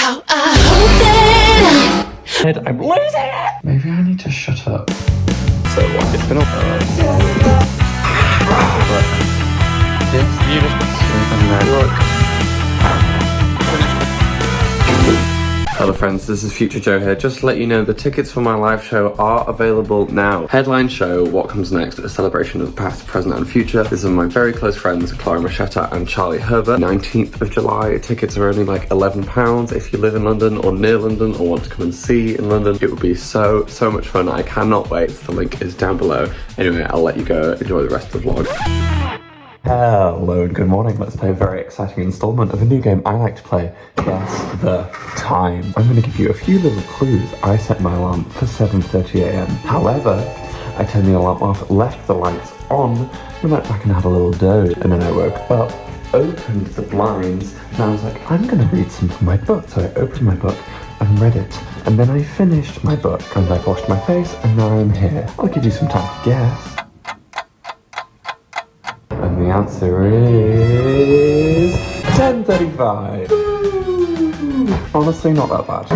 how I hope that I'm losing it! Maybe I need to shut up. So what? It's been Hello friends, this is Future Joe here. Just to let you know, the tickets for my live show are available now. Headline show, What Comes Next, a celebration of the past, present and future. These are my very close friends, Clara Machetta and Charlie Herbert. 19th of July, tickets are only like £11. If you live in London or near London or want to come and see in London, it would be so much fun. I cannot wait. The link is down below. Anyway, I'll let you go. Enjoy the rest of the vlog. Hello and good morning. Let's play a very exciting installment of a new game I like to play, Guess the Time. I'm going to give you a few little clues. I set my alarm for 7:30 AM. However, I turned the alarm off, left the lights on, went back and had a little doze, and then I woke up, opened the blinds, and I was like, I'm going to read some from my book. So I opened my book and read it, and then I finished my book, and I washed my face, and now I'm here. I'll give you some time to guess. And the answer is 10:35. Honestly, not that bad.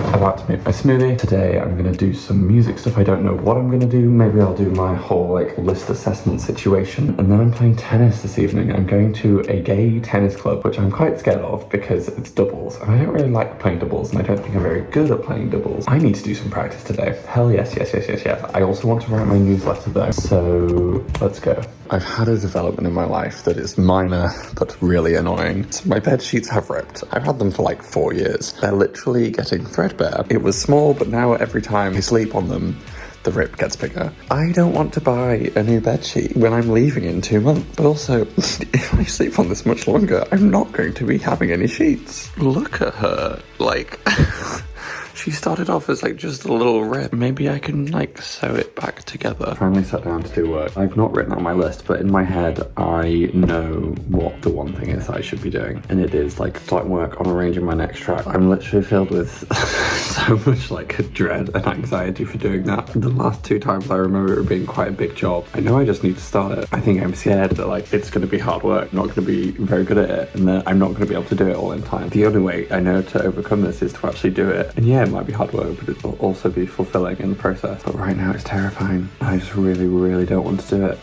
I'm about to make my smoothie. Today I'm gonna do some music stuff. I don't know what I'm gonna do. Maybe I'll do my whole like list assessment situation. And then I'm playing tennis this evening. I'm going to a gay tennis club, which I'm quite scared of because it's doubles. And I don't really like playing doubles, and I don't think I'm very good at playing doubles. I need to do some practice today. Hell yes. I also want to write my newsletter though. So let's go. I've had a development in my life that is minor but really annoying. So my bed sheets have ripped. I've had them for like 4 years. They're literally getting threadbare. It was small, but now every time I sleep on them, the rip gets bigger. I don't want to buy a new bed sheet when I'm leaving in 2 months. But also, if I sleep on this much longer, I'm not going to be having any sheets. Look at her, like... She started off as like just a little rip. Maybe I can like sew it back together. Finally sat down to do work. I've not written on my list, but in my head, I know what the one thing is I should be doing. And it is like starting work on arranging my next track. I'm literally filled with so much like dread and anxiety for doing that. The last 2 times I remember it being quite a big job. I know I just need to start it. I think I'm scared that like it's gonna be hard work. I'm not gonna be very good at it, and then I'm not gonna be able to do it all in time. The only way I know to overcome this is to actually do it. And yeah, it might be hard work, but it will also be fulfilling in the process. But right now it's terrifying. I just really don't want to do it.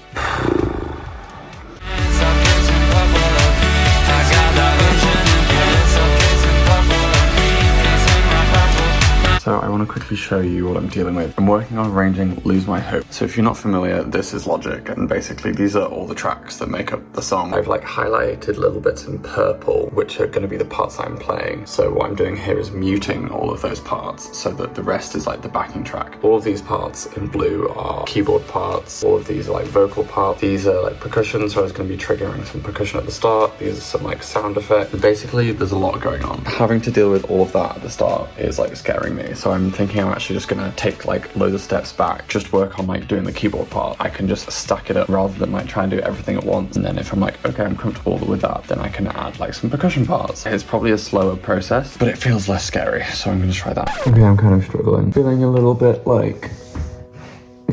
So I want to quickly show you what I'm dealing with. I'm working on arranging Lose My Hope. So if you're not familiar, this is Logic, and basically these are all the tracks that make up the song. I've like highlighted little bits in purple, which are going to be the parts I'm playing. So what I'm doing here is muting all of those parts so that the rest is like the backing track. All of these parts in blue are keyboard parts. All of these are like vocal parts. These are like percussion, so I was going to be triggering some percussion at the start. These are some like sound effects. And basically there's a lot going on. Having to deal with all of that at the start is like scaring me. So I'm thinking I'm actually just gonna take like loads of steps back, just work on like doing the keyboard part. I can just stack it up rather than like try and do everything at once. And then if I'm like, okay, I'm comfortable with that, then I can add like some percussion parts. It's probably a slower process, but it feels less scary. So I'm gonna try that. Okay, I'm kind of struggling. Feeling a little bit like,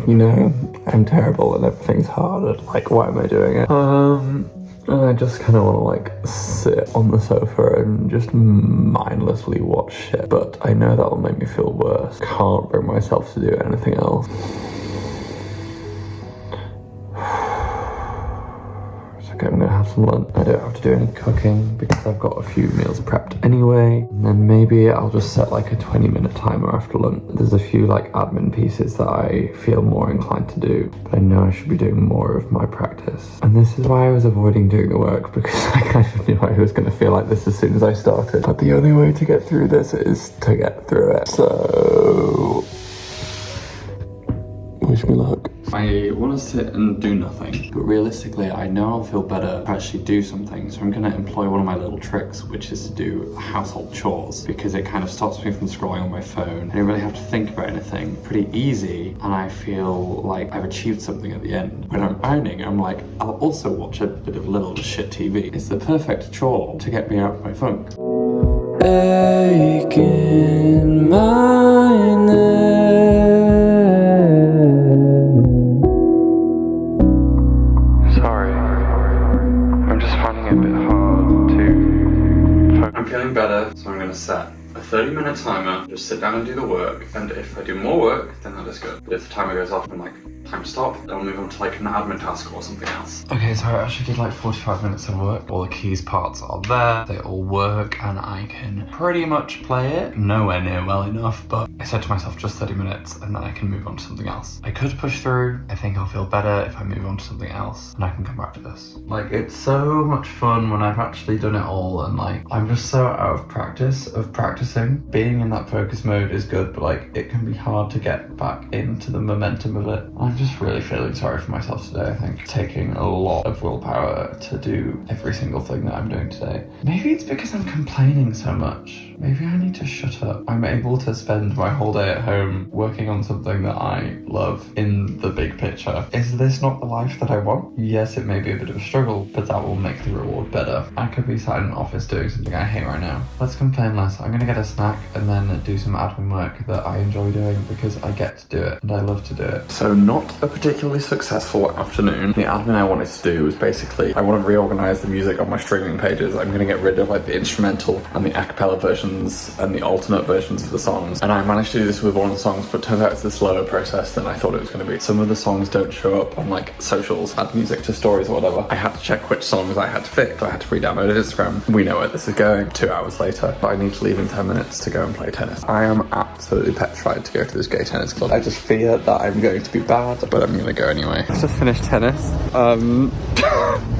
you know, I'm terrible and everything's hard. Like, why am I doing it? I just kind of want to like sit on the sofa and just mindlessly watch shit, but I know that will make me feel worse. Can't bring myself to do anything else. It's okay, I'm gonna have some lunch. I don't have to do any cooking because I've got a few meals prepped anyway. And then maybe I'll just set like a 20-minute timer after lunch. There's a few like admin pieces that I feel more inclined to do, but I know I should be doing more of my practice. And this is why I was avoiding doing the work, because I kind of knew I was gonna feel like this as soon as I started. But the only way to get through this is to get through it. So, wish me luck. I want to sit and do nothing, but realistically I know I'll feel better to actually do something, so I'm going to employ one of my little tricks, which is to do household chores, because it kind of stops me from scrolling on my phone. I don't really have to think about anything, pretty easy, and I feel like I've achieved something at the end. When I'm ironing, I'm like, I'll also watch a bit of little shit TV. It's the perfect chore to get me out of my funk. Aching my neck. I'm feeling better, so I'm going to set a 30-minute timer, just sit down and do the work, and if I do more work, then that is good. But if the timer goes off, I'm like, time to stop, then I'll move on to like an admin task or something else. Okay, so I actually did like 45 minutes of work. All the keys parts are there, they all work, and I can pretty much play it. Nowhere near well enough, but I said to myself just 30 minutes and then I can move on to something else. I could push through. I think I'll feel better if I move on to something else and I can come back to this. Like, it's so much fun when I've actually done it all, and like, I'm just so out of practice of practicing. Being in that focus mode is good, but like, it can be hard to get back into the momentum of it. I'm just really feeling sorry for myself today, I think. Taking a lot of willpower to do every single thing that I'm doing today. Maybe it's because I'm complaining so much. Maybe I need to shut up. I'm able to spend my whole day at home working on something that I love in the big picture. Is this not the life that I want? Yes, it may be a bit of a struggle, but that will make the reward better. I could be sat in an office doing something I hate right now. Let's complain less. I'm gonna get a snack and then do some admin work that I enjoy doing because I get to do it and I love to do it. So not a particularly successful afternoon. The admin I wanted to do was basically, I want to reorganize the music on my streaming pages. I'm gonna get rid of like the instrumental and the a cappella versions and the alternate versions of the songs. And I managed to do this with one of the songs, but turns out it's a slower process than I thought it was going to be. Some of the songs don't show up on like socials, add music to stories or whatever. I had to check which songs I had to fix. I had to re-download Instagram. We know where this is going. 2 hours later, but I need to leave in 10 minutes to go and play tennis. I am absolutely petrified to go to this gay tennis club. I just fear that I'm going to be bad, but I'm going to go anyway. I just finished tennis.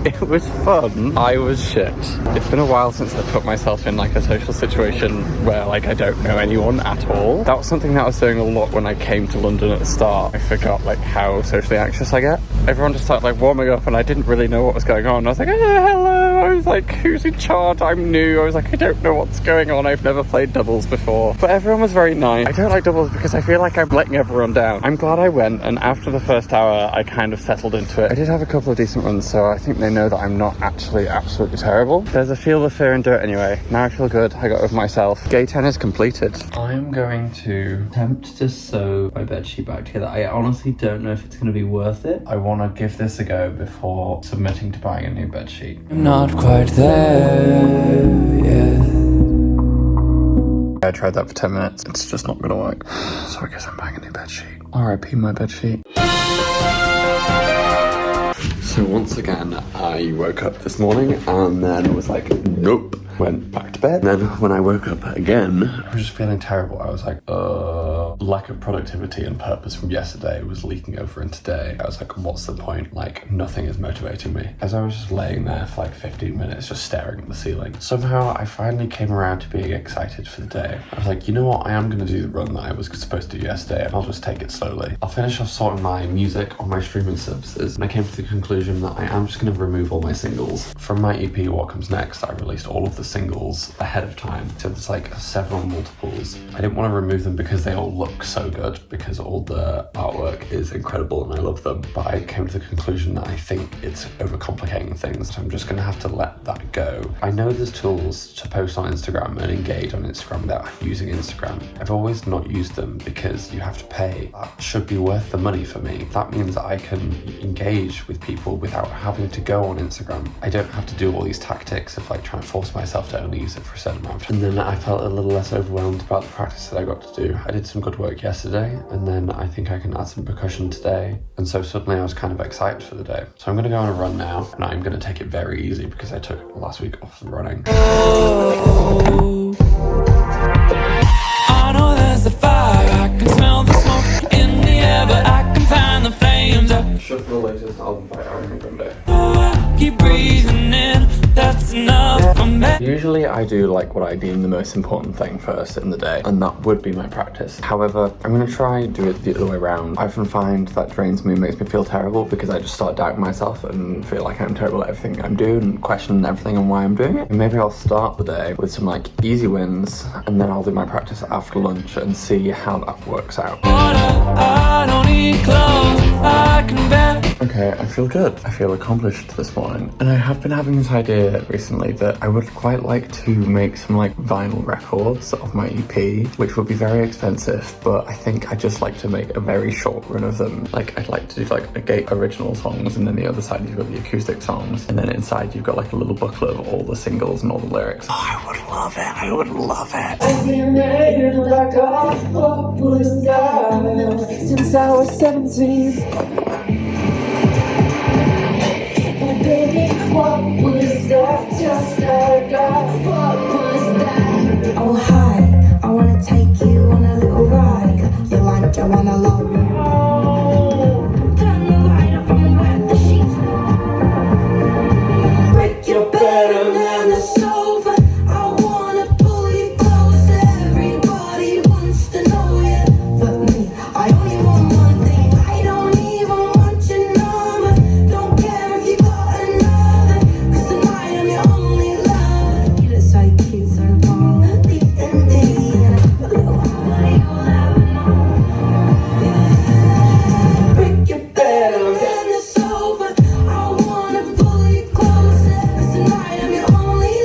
It was fun. I was shit. It's been a while since I put myself in like a social situation where like I don't know anyone at all. That was something that I was doing a lot when I came to London at the start. I forgot like how socially anxious I get. Everyone just started like warming up and I didn't really know what was going on. I was like, hello. I was like, who's in charge? I'm new. I was like, I don't know what's going on. I've never played doubles before. But everyone was very nice. I don't like doubles because I feel like I'm letting everyone down. I'm glad I went, and after the first hour I kind of settled into it. I did have a couple of decent runs, so I think they know that I'm not actually absolutely terrible. There's a feel the fear and do it anyway. Now I feel good. I got over myself. Gay tennis completed. I'm going to attempt to sew my bedsheet back together. I honestly don't know if it's going to be worth it. I want to give this a go before submitting to buying a new bedsheet. I'm not quite there yet. I tried that for 10 minutes. It's just not going to work. So I guess I'm buying a new bedsheet. RIP my bedsheet. So once again, I woke up this morning and then was like, nope. Went back to bed. Then when I woke up again, I was just feeling terrible. I was like, lack of productivity and purpose from yesterday was leaking over into today. I was like, what's the point? Like, nothing is motivating me. As I was just laying there for like 15 minutes, just staring at the ceiling, somehow I finally came around to being excited for the day. I was like, you know what? I am going to do the run that I was supposed to do yesterday, and I'll just take it slowly. I'll finish off sorting my music on my streaming services, and I came to the conclusion that I am just going to remove all my singles. From my EP, What Comes Next, I released all of the singles ahead of time. So there's like several multiples. I didn't want to remove them because they all look so good, because all the artwork is incredible and I love them. But I came to the conclusion that I think it's overcomplicating things. So I'm just going to have to let that go. I know there's tools to post on Instagram and engage on Instagram without using Instagram. I've always not used them because you have to pay. That should be worth the money for me. That means that I can engage with people without having to go on Instagram. I don't have to do all these tactics of like trying to force myself to only use it for a certain amount of time. And then I felt a little less overwhelmed about the practice that I got to do. I did some good work yesterday, and then I think I can add some percussion today. And so suddenly I was kind of excited for the day. So I'm going to go on a run now, and I'm going to take it very easy because I took last week off the running. Oh, I know there's a fire, I can smell the smoke in the air, but I can find the flames up. Shuffle the latest album by Ariana Grande. Oh, I keep breathing in, that's enough for me. Usually I do like what I deem the most important thing first in the day, and that would be my practice. However, I'm going to try and do it the other way around. I often find that drains me, makes me feel terrible because I just start doubting myself and feel like I'm terrible at everything I'm doing and questioning everything and why I'm doing it. And maybe I'll start the day with some like easy wins, and then I'll do my practice after lunch and see how that works out. I don't need clothes, I can bear. Okay, I feel good. I feel accomplished this morning. And I have been having this idea recently that I would quite like to make some like vinyl records of my EP, which would be very expensive, but I think I just like to make a very short run of them. Like I'd like to do like a gate original songs, and then the other side you've got the acoustic songs, and then inside you've got like a little booklet of all the singles and all the lyrics. Oh, I would love it. I would love it. I've been made like a popular style since I was 17. Baby, what was that? Just like that. What was that? Oh hi, I wanna take you on a little ride. You like Joanna Lola? Oh, turn the light up and wet the sheets. Break your bed and the sofa. I wanna pull you close. Everybody wants to know you, but me, I only want one thing. I don't even want your number. Don't care if you got another, 'cause tonight I'm your only lover. You look so cute, so long. Deep and deep, and a little high, you'll ever know. Yeah. Break your bed and the sofa. I wanna pull you closer, 'cause tonight I'm your only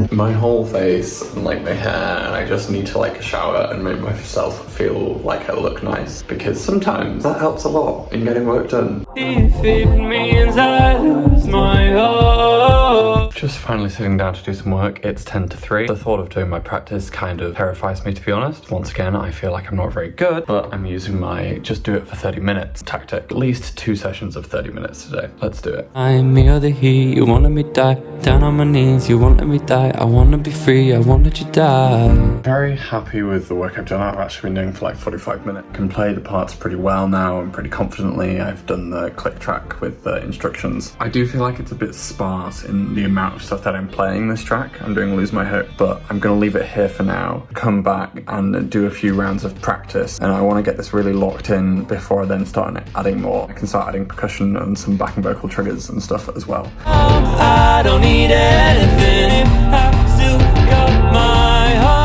lover. My whole face and like my hair, and I just need to like shower and make myself feel like I look nice, because sometimes that helps a lot in getting work done. If it means I lose my hope. Just finally sitting down to do some work. It's 10 to 3. The thought of doing my practice kind of terrifies me, to be honest. Once again, I feel like I'm not very good, but I'm using my just do it for 30 minutes tactic. At least 2 sessions of 30 minutes today. Let's do it. I'm me or the he, you wanna me die. Down on my knees, you won't let me die. I wanna be free, I won't let you die. Very happy with the work I've done. I've actually been doing for like 45 minutes. Can play the parts pretty well now and pretty confidently. I've done the click track with the instructions. I do feel like it's a bit sparse in the amount of stuff that I'm playing this track. I'm doing Lose My Hope, but I'm gonna leave it here for now. Come back and do a few rounds of practice, and I want to get this really locked in before I then start adding more. I can start adding percussion and some backing vocal triggers and stuff as well. I don't need anything, I still got my heart.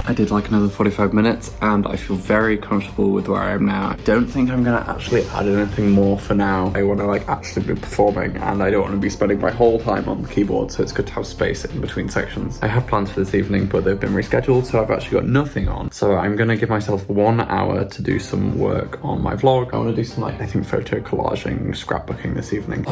I did like another 45 minutes and I feel very comfortable with where I am now. I don't think I'm gonna actually add anything more for now. I want to like actually be performing, and I don't want to be spending my whole time on the keyboard, so it's good to have space in between sections. I have plans for this evening, but they've been rescheduled, so I've actually got nothing on. So I'm gonna give myself 1 hour to do some work on my vlog. I want to do some like, I think, photo collaging, scrapbooking this evening.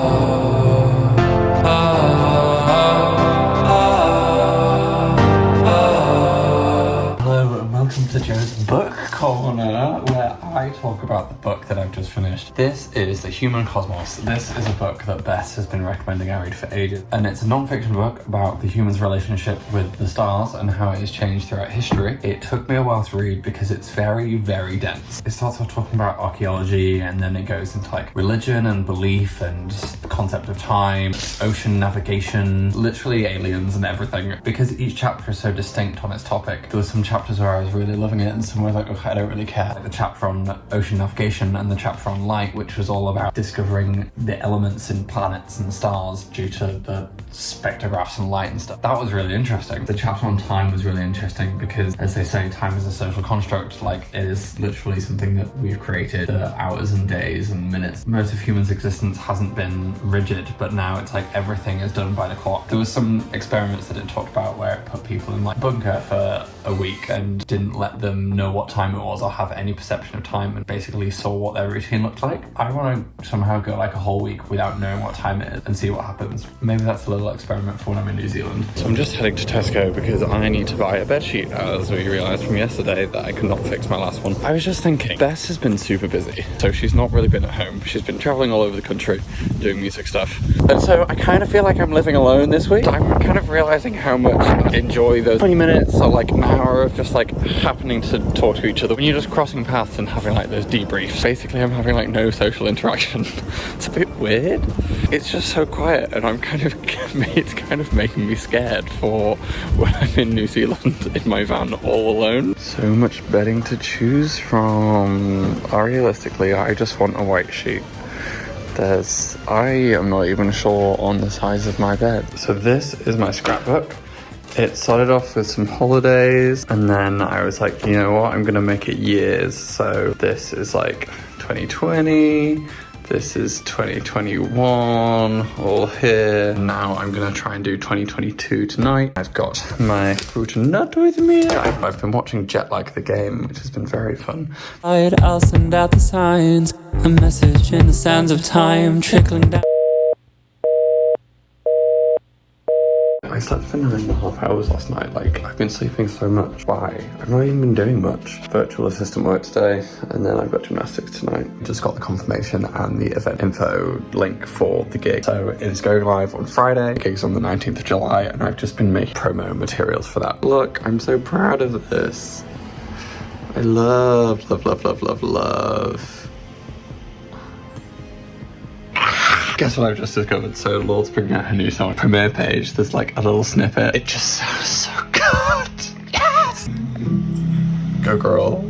Welcome to Joe's Book Corner, where I talk about the book that I've just finished. This is The Human Cosmos. This is a book that Bess has been recommending I read for ages, and it's a non-fiction book about the human's relationship with the stars and how it has changed throughout history. It took me a while to read because it's very, very dense. It starts off talking about archaeology, and then it goes into like religion and belief and the concept of time, ocean navigation, literally aliens and everything. Because each chapter is so distinct on its topic, there were some chapters where I was really loving it, and some were like, okay, I don't really care. Like the chapter on ocean navigation and the chapter on light, which was all about discovering the elements in planets and stars due to the spectrographs and light and stuff. That was really interesting. The chapter on time was really interesting because, as they say, time is a social construct. Like, it is literally something that we've created. The hours and days and minutes. Most of humans' existence hasn't been rigid, but now it's like everything is done by the clock. There was some experiments that it talked about where it put people in like bunker for a week and didn't let them know what time it was or have any perception of time, and basically saw what their routine looked like. I want to somehow go like a whole week without knowing what time it is and see what happens. Maybe that's a little experiment for when I'm in New Zealand. So I'm just heading to Tesco because I need to buy a bedsheet, as we realised from yesterday that I could not fix my last one. I was just thinking, Bess has been super busy, so she's not really been at home. She's been travelling all over the country doing music stuff. And so I kind of feel like I'm living alone this week. I'm kind of realising how much I enjoy those 20 minutes or like an hour of just like happening to talk to each other when you're just crossing paths and having like those debriefs. Basically, I'm having like no social interaction. It's a bit weird. It's just so quiet, and it's kind of making me scared for when I'm in New Zealand in my van all alone. So much bedding to choose from. Realistically, I just want a white sheet. I am not even sure on the size of my bed. So this is my scrapbook. It started off with some holidays, and then I was like, you know what, I'm gonna make it years. So this is like 2020, This is 2021, all here. Now I'm gonna try and do 2022 tonight. I've got my fruit and nut with me. I've been watching Jet Lag the Game, which has been very fun. I'll send out the signs, a message in the sands of time trickling down. I slept for 9.5 hours last night. Like, I've been sleeping so much. Why? I've not even been doing much. Virtual assistant work today, and then I've got gymnastics tonight. Just got the confirmation and the event info link for the gig. So it's going live on Friday. The gig's on the 19th of July, and I've just been making promo materials for that. Look, I'm so proud of this. I love, love, love, love, love, love. Guess what I've just discovered? So Lorde's bringing out her new song. Premiere page, there's like a little snippet. It just sounds so good. Yes! Go girl.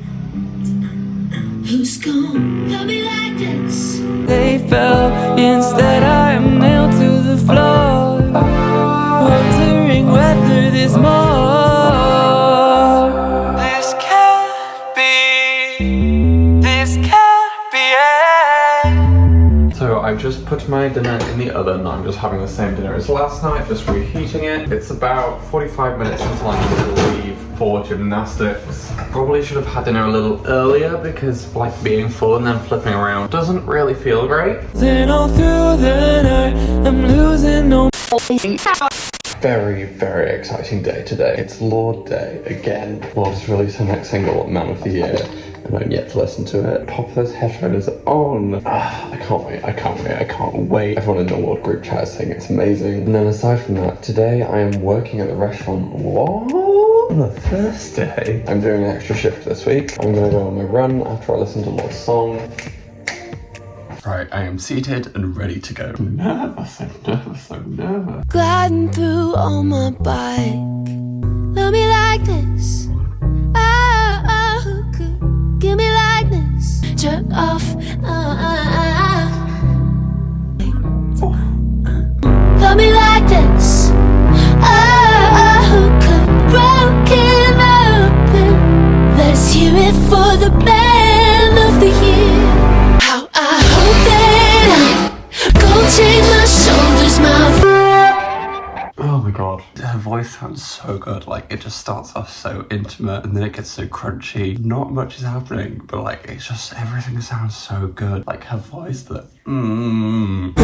Who's gonna love me like this? They fell, instead I am nailed to the floor, wondering whether there's more. This can't be it. So I've just put my dinner in the oven. I'm just having the same dinner as last night, just reheating it. It's about 45 minutes until I need to leave for gymnastics. Probably should have had dinner a little earlier because like being full and then flipping around doesn't really feel great. Then all through the night, I'm losing no. Very, very exciting day today. It's Lorde Day again. Lorde's released her next single, Man of the Year, and I'm yet to listen to it. Pop those headphones on. I can't wait, I can't wait, I can't wait. Everyone in the Lorde group chat is saying it's amazing. And then aside from that, today I am working at the restaurant. What? On a Thursday? I'm doing an extra shift this week. I'm gonna go on my run after I listen to Lorde's song. Right, I am seated and ready to go. I'm nervous, I'm nervous, I'm nervous. Gliding through on my bike. Love me like this. Oh, who could give me like this? Jerk off. Love me like this. Oh, who could broken open? Let's hear it for the man of the year. How I hope that I go take my shoulders, my. Oh my god. Her voice sounds so good. Like, it just starts off so intimate and then it gets so crunchy. Not much is happening, but like, it's just, everything sounds so good. Like, her voice, the and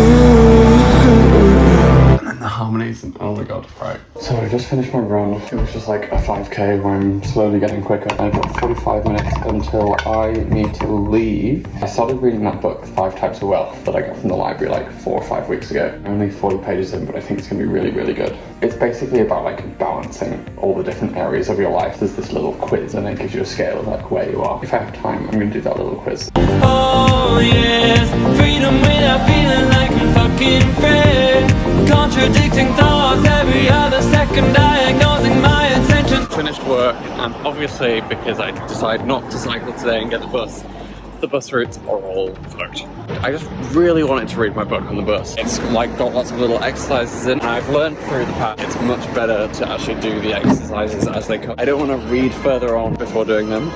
then the harmonies, and oh my god, right. So I just finished my run. It was just like a 5k where I'm slowly getting quicker. I've got 45 minutes until I need to leave. I started reading that book, 5 Types of Wealth, that I got from the library like 4 or 5 weeks ago. I'm only 40 pages in, but I think it's gonna be really, really good. It's basically about like balancing all the different areas of your life. There's this little quiz and it gives you a scale of like where you are. If I have time, I'm gonna do that little quiz. Oh yes, freedom without feeling like I'm fucking afraid. Contradicting thoughts every other second, diagnosing my intentions. Finished work, and obviously because I decided not to cycle today and get the bus routes are all fucked. I just really wanted to read my book on the bus. It's like got lots of little exercises in, and I've learned through the path it's much better to actually do the exercises as they come. I don't want to read further on before doing them.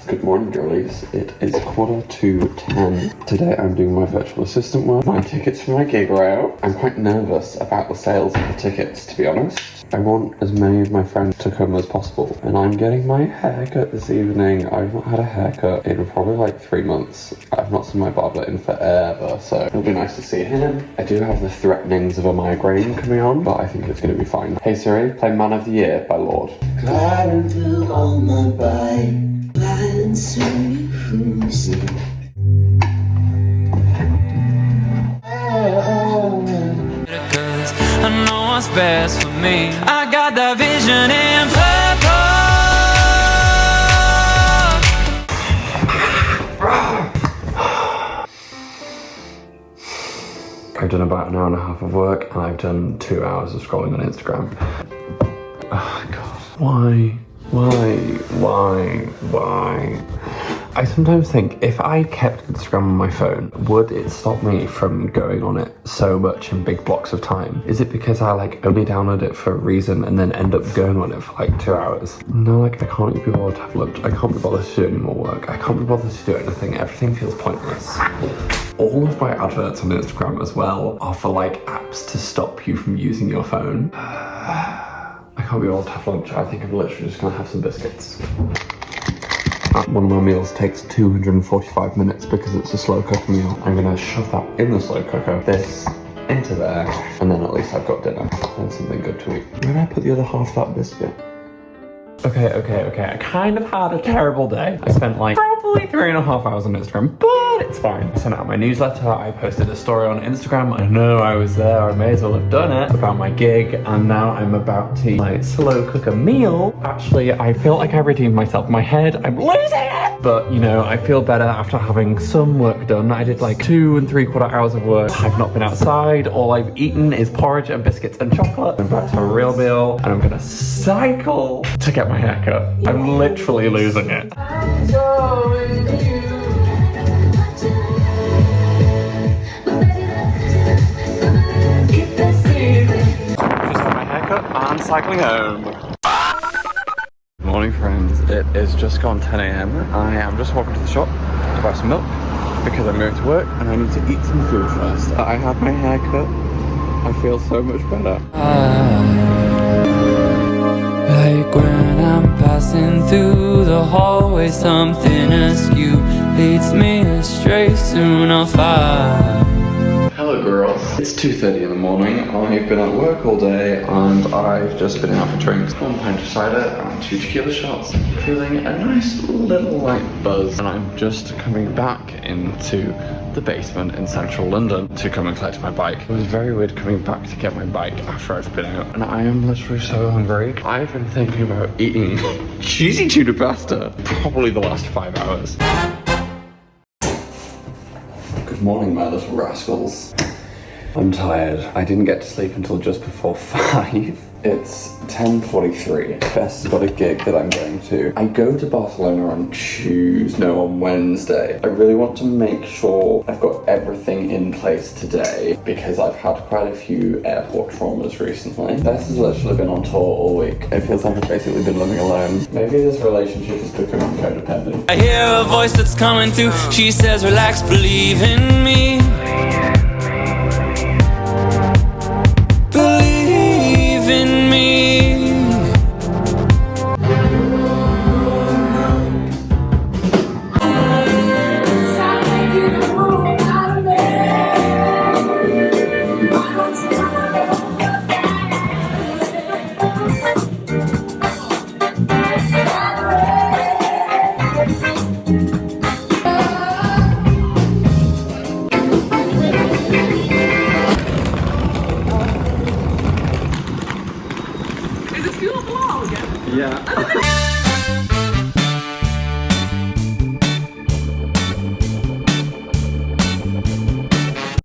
Good morning, girlies. It is 9:45. Today I'm doing my virtual assistant work. My tickets for my gig are out. I'm quite nervous about the sales of the tickets, to be honest. I want as many of my friends to come as possible. And I'm getting my haircut this evening. I've not had a haircut in probably like 3 months. I've not seen my barber in forever, so it'll be nice to see him. I do have the threatenings of a migraine coming on, but I think it's going to be fine. Hey Siri, play Man of the Year by Lorde. Gliding through on my bike. Violence when you see. Cause I know what's best for me. I got that vision in purple. I've done about an hour and a half of work, and I've done 2 hours of scrolling on Instagram. Oh god. Why? I sometimes think if I kept Instagram on my phone, would it stop me from going on it so much in big blocks of time? Is it because I like only download it for a reason and then end up going on it for like 2 hours? No, like I can't be bothered to have lunch. I can't be bothered to do any more work. I can't be bothered to do anything. Everything feels pointless. All of my adverts on Instagram as well are for like apps to stop you from using your phone. I can't be bothered to have lunch. I think I'm literally just gonna have some biscuits. One of my meals takes 245 minutes because it's a slow cooker meal. I'm gonna shove that in the slow cooker, this into there, and then at least I've got dinner and something good to eat. Where did I put the other half of that biscuit? Okay. I kind of had a terrible day. I spent like probably 3.5 hours on Instagram, but it's fine. I sent out my newsletter, I posted a story on Instagram. I know I was there, I may as well have done it, about my gig, and now I'm about to eat my slow cooker meal. Actually, I feel like I redeemed myself. My head, I'm losing it! But, you know, I feel better after having some work done. I did like 2 3/4 hours of work. I've not been outside. All I've eaten is porridge and biscuits and chocolate. I'm back to a real meal, and I'm gonna cycle to get my haircut. I'm literally losing it. Just had my haircut and cycling home. Morning friends, it is just gone 10 a.m. I am just walking to the shop to buy some milk because I'm going to work and I need to eat some food first. I have my haircut. I feel so much better. Like when I'm passing through the hallway, something askew leads me astray. Soon I'll find. Hello girls. It's 2:30 in the morning. I've been at work all day and I've just been out for drinks. 1 pint of cider and 2 tequila shots. Feeling a nice little light buzz. And I'm just coming back into the basement in central London to come and collect my bike. It was very weird coming back to get my bike after I've been out. And I am literally so hungry. I've been thinking about eating cheesy tuna pasta probably the last 5 hours. Good morning, my little rascals. I'm tired. I didn't get to sleep until just before 5. It's 10:43. Bess has got a gig that I'm going to. I go to Barcelona on Wednesday. I really want to make sure I've got everything in place today because I've had quite a few airport traumas recently. Bess has literally been on tour all week. It feels like I've basically been living alone. Maybe this relationship is becoming codependent. I hear a voice that's coming through. She says, relax, believe in me.